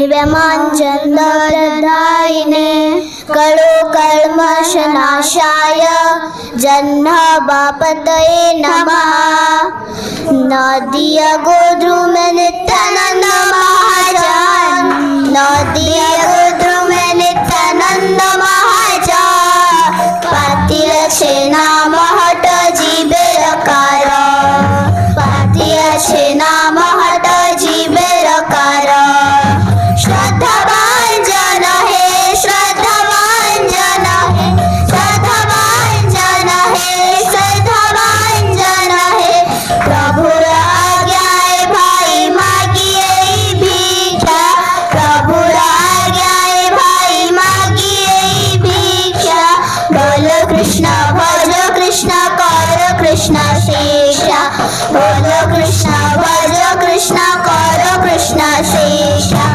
दिव्यमाञ्जनदायिने कलो कल्मषनाशाय जह्नवापतये नमः। नदिया गोद्रुम नित्यानंद महाजन, नदिया गोद्रुम नित्यानंद महाजन, पातिल छे नाम हट जीवेर कारण, पातिल छे नाम हट जीवेर कारण। श्रद्धावान जन हे, श्रद्धावान जन हे, श्रद्धावान जन हे, श्रद्धावान जन हे। प्रभुर आज्ञाए भाई मागिए भिक्षा, प्रभुर आज्ञाए भाई मागिए भिक्षा। बोलो कृष्ण भज कृष्ण कर कृष्ण शिक्षा, बोलो कृष्ण भज कृष्ण कर कृष्ण शिक्षा।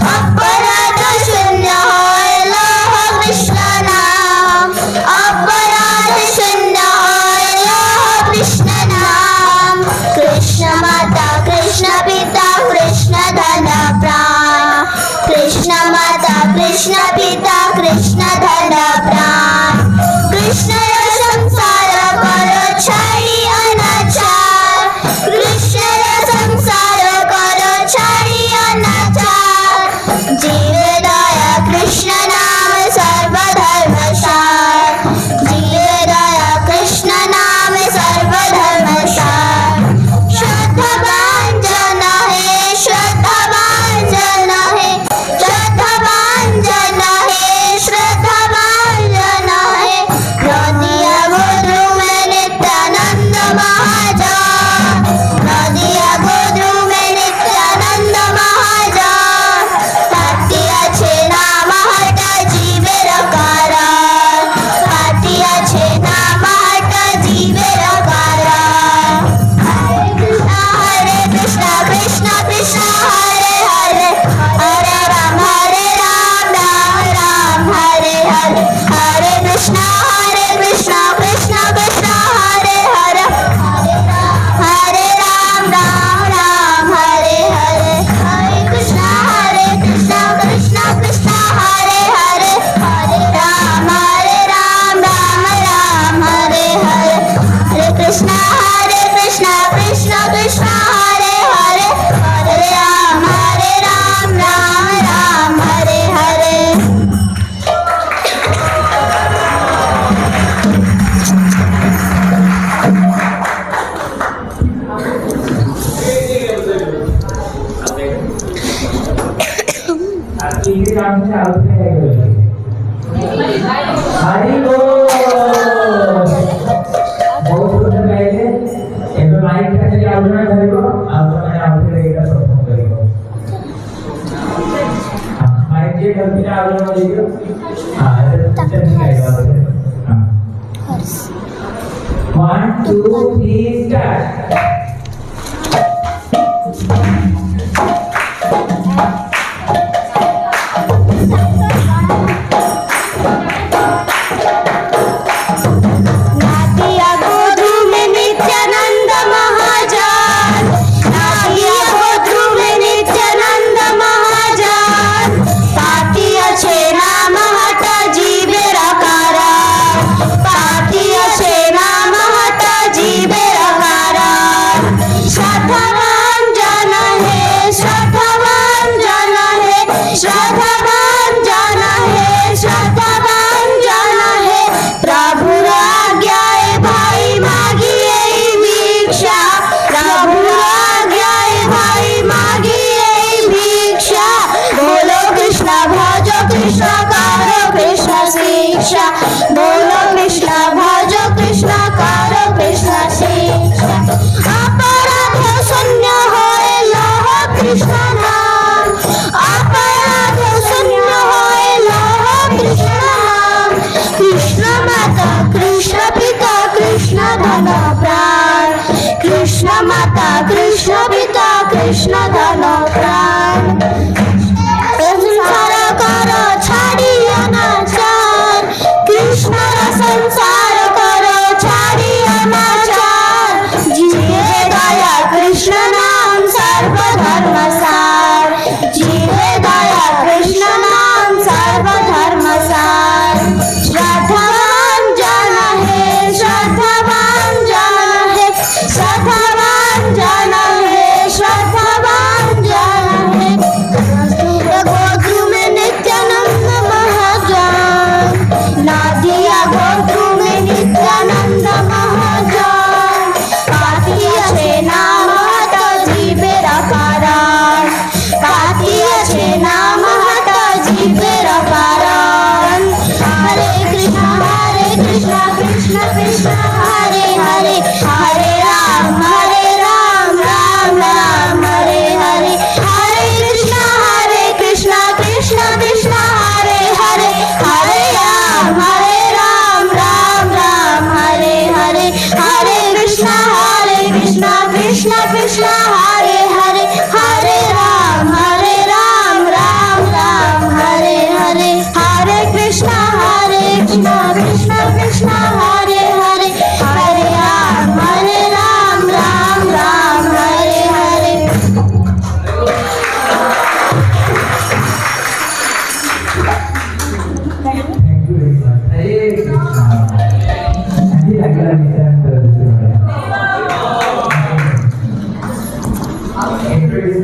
अपराध शून्य होय लह कृष्ण नाम, अपराध शून्य होय लह कृष्ण नाम। कृष्ण माता कृष्ण पिता कृष्ण धन प्राण, कृष्ण माता कृष्ण पिता कृष्ण धन प्राण। कृष्ण संसार करो छाड़ी अनाचार, कृष्ण संसार करो छाड़ी अनाचार। जीवे दया कृष्ण नाम सर्वधर्म सार, जीवे दया कृष्ण नाम सर्वधर्म सार। श्रद्धावान जन हे, श्रद्धावान जन हे, श्रद्धावान जन हे, श्रद्धावान जन हे। नदिया गोद्रुम नित्यानंद महाजन, नदिया गोद्रुम नित्यानंद महाजन, पातिया छे नाम हट जीवेर कारण, पातिया छे नाम हट जीवेर कारण। हरे कृष्ण कृष्ण कृष्ण हरे हरे, हरे राम राम राम हरे हरे। हरे कृष्ण कृष्ण कृष्ण हरे हरे, हरे राम राम हरे हरे। हरे कृष्ण कृष्ण कृष्ण हरे हरे, हरे राम राम हरे हरे। हरे कृष्ण कृष्ण कृष्ण हरे हरे, हरे राम राम हरे हरे। हरि बोल। बहुत सुंदर गाइले। एबे माइक का चली आउना करियो, आप माने आउटे एटा परफॉर्म करियो। माइक के गलती ना आउना करियो। हां एटा चली गाइलो। हां 1 2 3 स्टार्ट। नदिया गोद्रुम नित्यानंद महाजन, नदिया गोद्रुम नित्यानंद महाजन, पातिया छे नाम हट जीवेर कारण, पातिया छे नाम हट जीवेर कारण। श्रद्धावान जन हे, श्रद्धावान जन हे, श्रद्धावान जन हे, श्रद्धावान जन हे। प्रभुर आज्ञाए भाई मागिए भिक्षा, प्रभुर आज्ञाए भाई मागिए भिक्षा। बोलो कृष्ण भज कृष्ण कर कृष्ण शिक्षा, बोलो कृष्ण भज कृष्ण कर कृष्ण शिक्षा। अपराध शून्य होय लह कृष्ण नाम, अपराध शून्य होय लह कृष्ण नाम। कृष्ण माता कृष्ण पिता कृष्ण धन प्राण, कृष्ण माता कृष्ण पिता कृष्ण धन प्राण। संसार करो छाड़ी अनाचार, कृष्ण संसार करो छाड़ी अनाचार। जीवे दया कृष्ण नाम सर्वधर्म सार, जीवे दया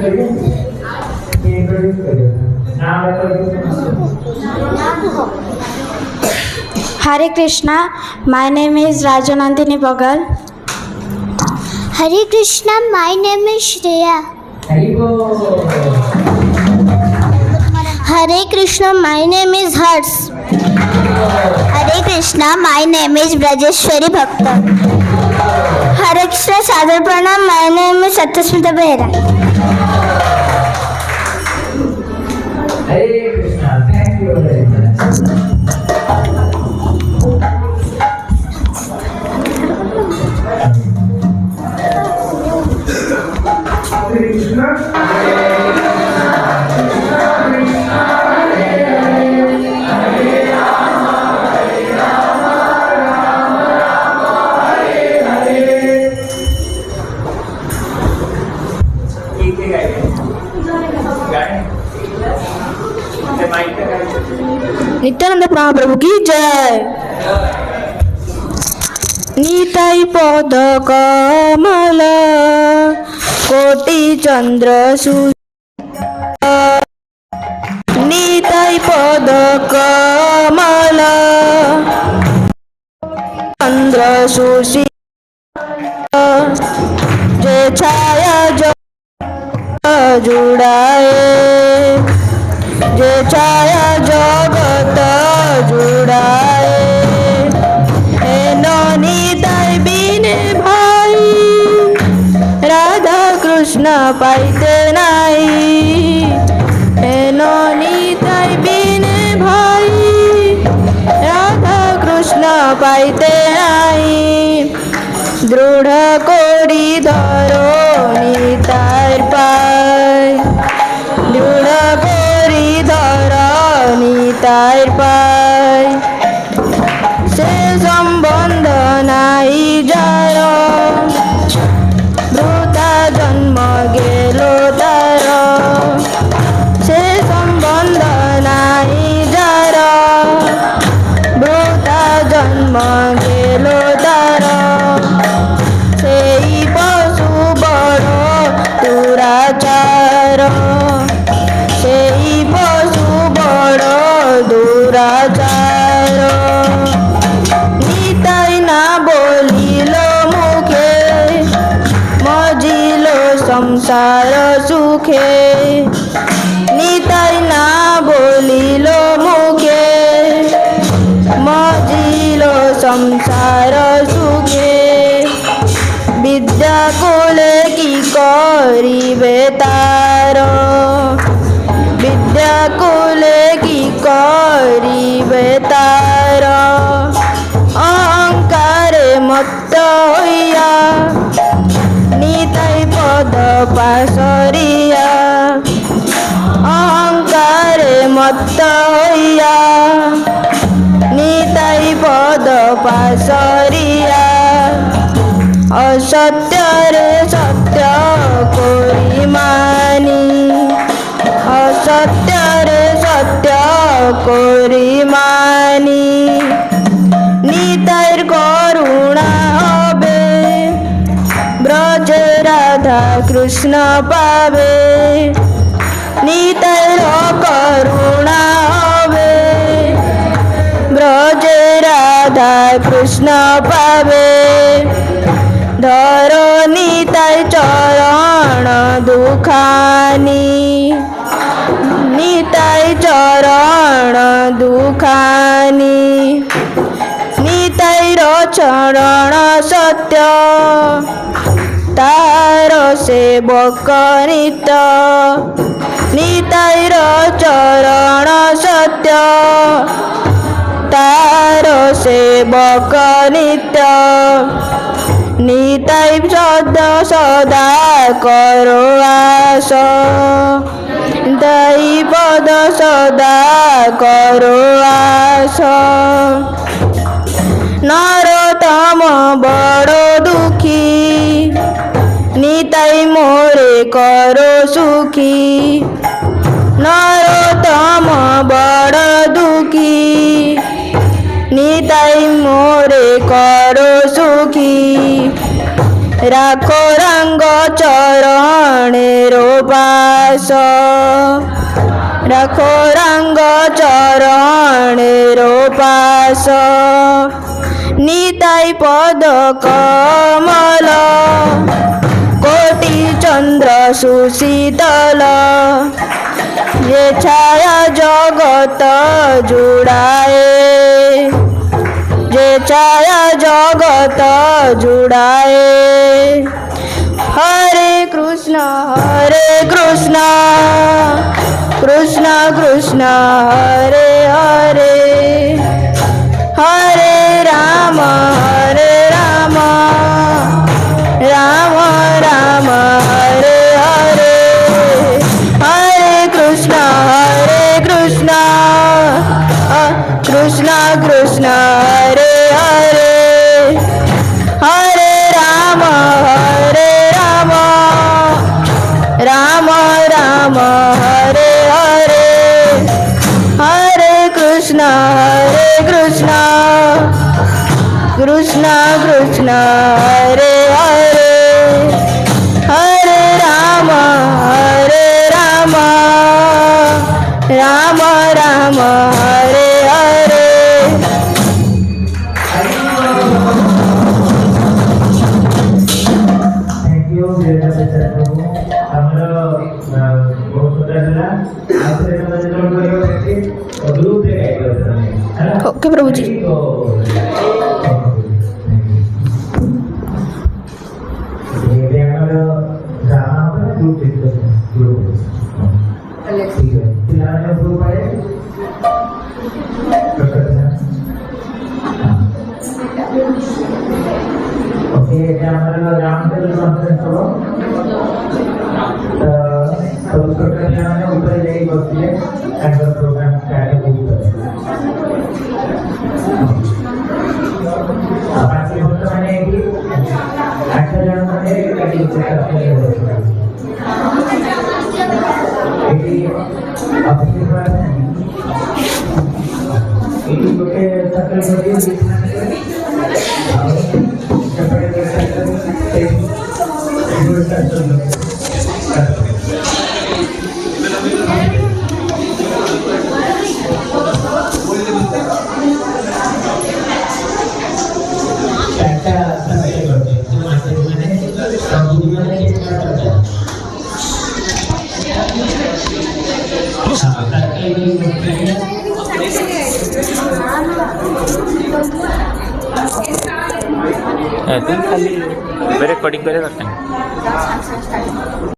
करिए, इंट्रोड्यूस करिए, नाम बताइए। Hare Krishna, my name is Rajanandini Bagal. Hare Krishna, my name is Shreya. Hari बोल। Hare Krishna, my name is Hars. Hare Krishna, my name is Brajeshwari Bhakta. Hare Krishna, Sadar Pranam, my name is Satyasmita Behera. Hare Krishna, thank you very much. Nityananda Mahaprabhu की जय। नीताई पद कमल कोटि चंद्र नीताई पद कमल चंद्र sushi जे छाया जुड़ाए जे छाया जगत जुड़ाए हे निताई बिने भाई राधा कृष्ण पाइते नाई हे निताई बिने भाई राधा कृष्ण पाइते नाई दृढ़ कोड़ी धरो निताई पाय दृढ़ कोड़ी धरो निताई पाय से संबंध नाई जारो वृथा जन्म गेलो तारो से संबंध नाई जारो वृथा जन्म गेलो तारो सेई पशु बड़ो दुराचार सेई पशु बड़ो दुराचार निताई ना बोलिलो मुखे मजिलो संसार सुखे निताई ना बोलिलो मुखे मजिलो संसार सुखे विद्या कोले की करिबे तार विद्या कोले की करिबे तार अहंकारे मत्त होइया निताई पद पासरिया अहंकारे मत्त होइया निताई पद पासरिया असत्य रे सत्य कोरी मानी असत्य रे सत्य कोरी मानी निताईर करुणा हबे ब्रज राधा कृष्ण पावे निताईर करुणा हबे ब्रज राधा कृष्ण पावे धरो निताई चरण दुखानी निताई चरण दुखानी निताईर चरण सत्य तार सेवक नित्य निताईर चरण सत्य तार सेवक नित्य निताई सदा सदा करो आस निताई पद सदा करो आस नरोत्तम बड़ो दुखी निताई मोरे करो सुखी नरोत्तम बड़ दुखी निताई मोरे करो सुखी राखो रंग चरणेरो পাশ রাখো রঙ্গ চরণের পাশ নিতাই পদ কমল কোটি চন্দ্র সুশীতল যে ছায়া জগত জুড়ায়ে যে ছায়া জগত জুড়ায়ে হরে কৃষ্ণ কৃষ্ণ কৃষ্ণ হরে হরে হরে রাম রাম রাম হরে হরে হরে কৃষ্ণ কৃষ্ণ কৃষ্ণ হরে হরে হরে রাম রাম রাম হরে হরে হরে কৃষ্ণ কৃষ্ণ কৃষ্ণ হরে হরে হরে রাম রাম রাম হরে হরে थैंक यू मेरे बच्चा को हमारा बहुत सुंदर लगा आपसे समझ लो करियो करके और ग्रुप पे गाइड करते हैं है ना ओके प्रभु जी तो ये हमारा ड्रामा होगा ग्रुप डिस्कशन ग्रुप ठीक है फिलहाल में ग्रुप है ओके हमारा रामचंद्र कॉन्फ्रेंस हो तो उसको करने वाले ऊपर जाएगी बस्ती है एंकर प्रोग्राम स्टार्ट हो गया अब आपके होता मैंने कि अच्छा जान मैंने कभी चेकअप नहीं हो रहा ये अपनी बात है ये तो के सकल होती है तुम खाली रिकॉर्डिंग करे करते हैं